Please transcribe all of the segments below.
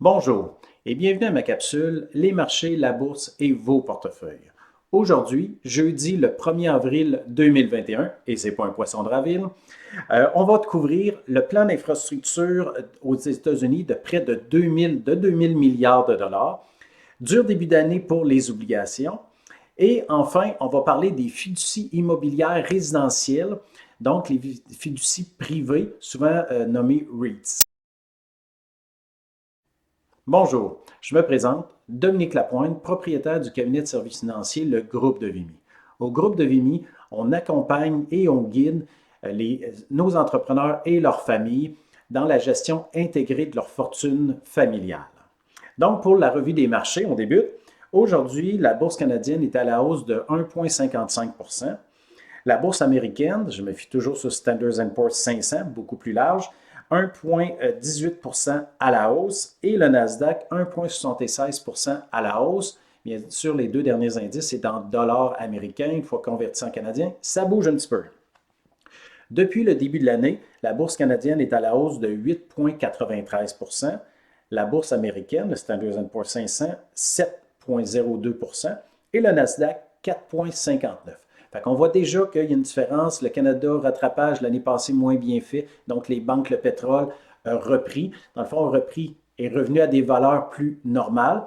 Bonjour et bienvenue à ma capsule Les marchés, la bourse et vos portefeuilles. Aujourd'hui, jeudi le 1er avril 2021, et c'est pas un poisson de raville, on va couvrir le plan d'infrastructure aux États-Unis de près de 2000 milliards de dollars, dur début d'année pour les obligations, et enfin, on va parler des fiducies immobilières résidentielles, donc les fiducies privées, souvent nommées REITs. Bonjour, je me présente, Dominique Lapointe, propriétaire du cabinet de services financiers, le Groupe de Vimy. Au Groupe de Vimy, on accompagne et on guide nos entrepreneurs et leurs familles dans la gestion intégrée de leur fortune familiale. Donc, pour la revue des marchés, on débute. Aujourd'hui, la bourse canadienne est à la hausse de 1,55 pour cent. La bourse américaine, je me fie toujours sur Standard & Poor's 500, beaucoup plus large, 1,18 pour cent à la hausse et le Nasdaq 1,76 pour cent à la hausse. Bien sûr, les deux derniers indices, c'est en dollars américains, une fois converti en canadien, ça bouge un petit peu. Depuis le début de l'année, la bourse canadienne est à la hausse de 8,93 pour cent, la bourse américaine, le Standard & Poor's 500, 7,02 pour cent et le Nasdaq 4,59. Fait qu'on voit déjà qu'il y a une différence. Le Canada, rattrapage l'année passée moins bien fait. Donc, les banques, le pétrole a repris. Dans le fond, a repris est revenu à des valeurs plus normales.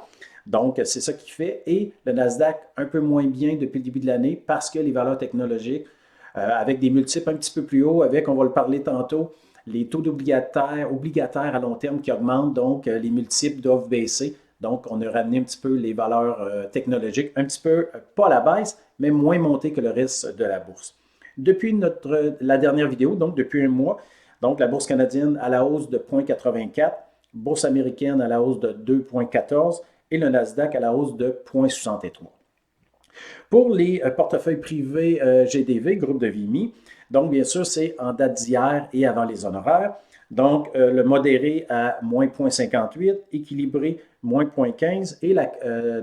Donc, c'est ça qui fait. Et le Nasdaq, un peu moins bien depuis le début de l'année parce que les valeurs technologiques, avec des multiples un petit peu plus hauts, avec, on va le parler tantôt, les taux obligataires à long terme qui augmentent. Donc, les multiples doivent baisser. Donc, on a ramené un petit peu les valeurs technologiques, un petit peu, pas à la baisse, mais moins montées que le reste de la bourse. Depuis la dernière vidéo, donc depuis un mois, donc la bourse canadienne à la hausse de 0,84, bourse américaine à la hausse de 2,14 et le Nasdaq à la hausse de 0,63. Pour les portefeuilles privés GDV, groupe de Vimy, donc bien sûr, c'est en date d'hier et avant les honoraires. Donc, le modéré à moins 0,58, équilibré moins 0,15 et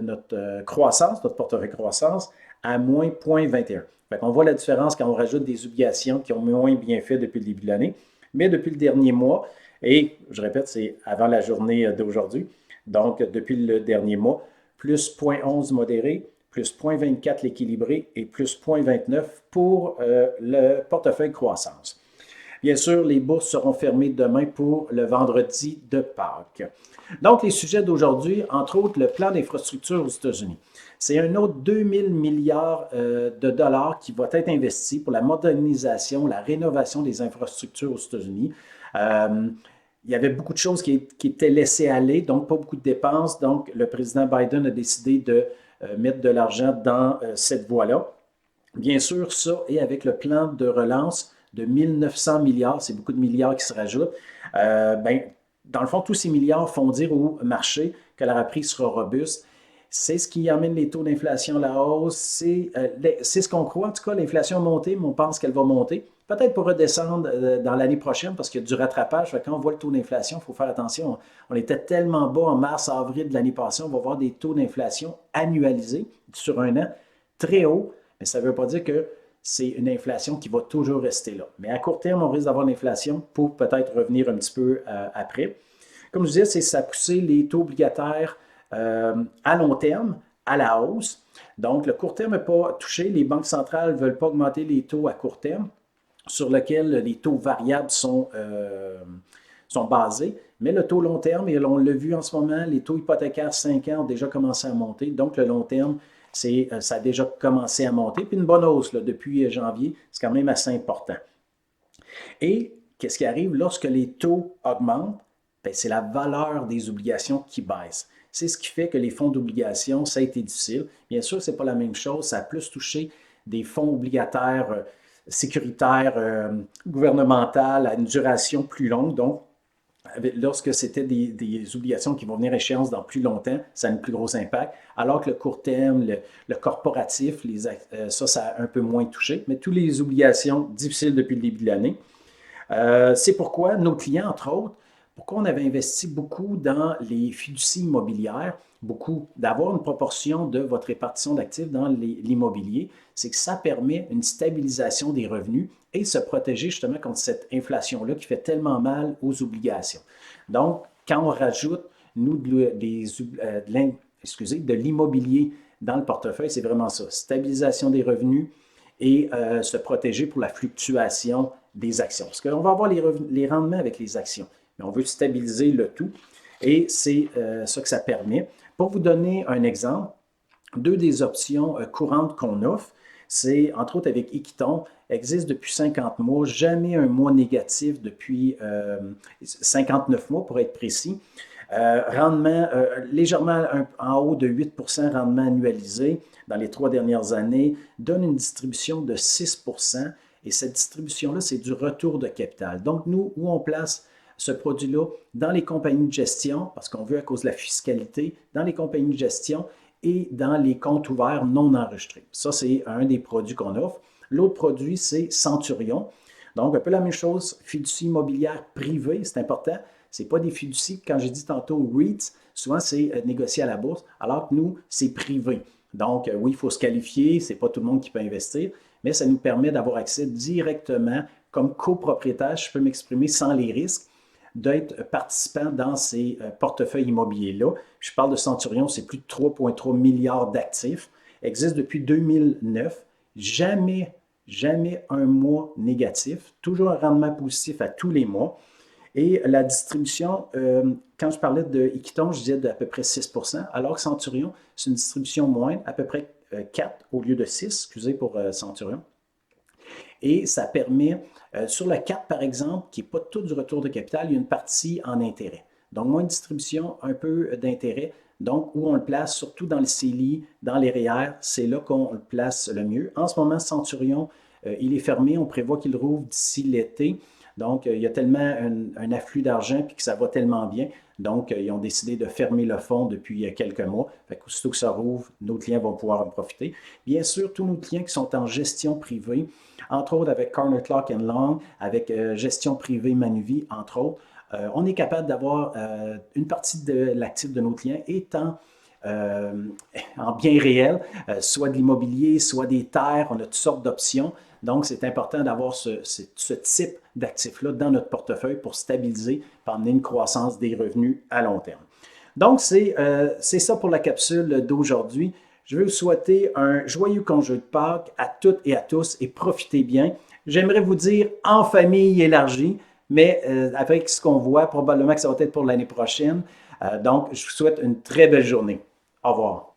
notre croissance, notre portefeuille croissance, à moins 0,21. On voit la différence quand on rajoute des obligations qui ont moins bien fait depuis le début de l'année. Mais depuis le dernier mois, et je répète, c'est avant la journée d'aujourd'hui, donc depuis le dernier mois, plus 0,11 modéré, plus 0,24 l'équilibré et plus 0,29 pour le portefeuille croissance. Bien sûr, les bourses seront fermées demain pour le vendredi de Pâques. Donc, les sujets d'aujourd'hui, entre autres, le plan d'infrastructure aux États-Unis. C'est un autre 2000 milliards de dollars qui va être investi pour la modernisation, la rénovation des infrastructures aux États-Unis. Il y avait beaucoup de choses qui étaient laissées aller, donc pas beaucoup de dépenses. Donc, le président Biden a décidé de mettre de l'argent dans cette voie-là. Bien sûr, ça, et avec le plan de relance de 1900 milliards, c'est beaucoup de milliards qui se rajoutent, dans le fond, tous ces milliards font dire au marché que la reprise sera robuste. C'est ce qui amène les taux d'inflation à la hausse. C'est ce qu'on croit. En tout cas, l'inflation a monté, mais on pense qu'elle va monter. Peut-être pour redescendre dans l'année prochaine parce qu'il y a du rattrapage. Quand on voit le taux d'inflation, il faut faire attention. On était tellement bas en mars, avril de l'année passée. On va voir des taux d'inflation annualisés sur un an très hauts. Mais ça ne veut pas dire que c'est une inflation qui va toujours rester là. Mais à court terme, on risque d'avoir l'inflation pour peut-être revenir un petit peu après. Comme je disais, ça a poussé les taux obligataires à long terme à la hausse. Donc, le court terme n'est pas touché. Les banques centrales ne veulent pas augmenter les taux à court terme sur lesquels les taux variables sont basés. Mais le taux long terme, et on l'a vu en ce moment, les taux hypothécaires 5 ans ont déjà commencé à monter. Donc, le long terme, ça a déjà commencé à monter. Puis une bonne hausse là, depuis janvier, c'est quand même assez important. Et qu'est-ce qui arrive lorsque les taux augmentent? Bien, c'est la valeur des obligations qui baisse. C'est ce qui fait que les fonds d'obligation, ça a été difficile. Bien sûr, ce n'est pas la même chose. Ça a plus touché des fonds obligataires sécuritaires, gouvernementales à une duration plus longue. Donc, lorsque c'était des obligations qui vont venir à échéance dans plus longtemps, ça a un plus gros impact. Alors que le court terme, le corporatif, ça a un peu moins touché. Mais toutes les obligations difficiles depuis le début de l'année. C'est pourquoi nos clients, entre autres, pourquoi on avait investi beaucoup dans les fiducies immobilières, beaucoup, d'avoir une proportion de votre répartition d'actifs dans l'immobilier, c'est que ça permet une stabilisation des revenus et se protéger justement contre cette inflation-là qui fait tellement mal aux obligations. Donc, quand on rajoute nous, de l'immobilier dans le portefeuille, c'est vraiment ça, stabilisation des revenus et se protéger pour la fluctuation des actions. Parce qu'on va avoir les rendements avec les actions, mais on veut stabiliser le tout et c'est ça que ça permet. Pour vous donner un exemple, deux des options courantes qu'on offre, c'est entre autres avec Equiton, existe depuis 50 mois, jamais un mois négatif depuis 59 mois pour être précis. Rendement légèrement en haut de 8 rendement annualisé dans les 3 dernières années, donne une distribution de 6 et cette distribution-là, c'est du retour de capital. Donc, nous, où on place ce produit-là? Dans les compagnies de gestion, parce qu'on veut à cause de la fiscalité, dans les compagnies de gestion et dans les comptes ouverts non enregistrés. Ça, c'est un des produits qu'on offre. L'autre produit, c'est Centurion. Donc, un peu la même chose, fiducie immobilière privée, c'est important. Ce n'est pas des fiducies, quand j'ai dit tantôt REITs, souvent c'est négocié à la bourse, alors que nous, c'est privé. Donc, oui, il faut se qualifier, ce n'est pas tout le monde qui peut investir, mais ça nous permet d'avoir accès directement, comme copropriétaire, je peux m'exprimer sans les risques, d'être participant dans ces portefeuilles immobiliers-là. Je parle de Centurion, c'est plus de 3,3 milliards d'actifs, existe depuis 2009, jamais un mois négatif, toujours un rendement positif à tous les mois. Et la distribution, quand je parlais de Equiton, je disais d'à peu près 6 alors que Centurion, c'est une distribution moindre, à peu près 4 au lieu de 6, excusez pour Centurion. Et ça permet, sur la 4 par exemple, qui n'est pas tout du retour de capital, il y a une partie en intérêt. Donc, moins de distribution, un peu d'intérêt. Donc, où on le place, surtout dans le CELI, dans les REER, c'est là qu'on le place le mieux. En ce moment, Centurion, il est fermé. On prévoit qu'il rouvre d'ici l'été. Donc, il y a tellement un afflux d'argent puis que ça va tellement bien. Donc, ils ont décidé de fermer le fonds depuis quelques mois. Fait qu'aussitôt que ça rouvre, nos clients vont pouvoir en profiter. Bien sûr, tous nos clients qui sont en gestion privée, entre autres avec Corner Clark Long, avec gestion privée Manuvie, entre autres, on est capable d'avoir une partie de l'actif de nos clients étant en bien réel, soit de l'immobilier, soit des terres, on a toutes sortes d'options. Donc, c'est important d'avoir ce type d'actifs-là dans notre portefeuille pour stabiliser, pour amener une croissance des revenus à long terme. Donc, c'est ça pour la capsule d'aujourd'hui. Je veux vous souhaiter un joyeux congé de Pâques à toutes et à tous et profitez bien. J'aimerais vous dire en famille élargie, mais avec ce qu'on voit, probablement que ça va être pour l'année prochaine. Donc, je vous souhaite une très belle journée. Au revoir.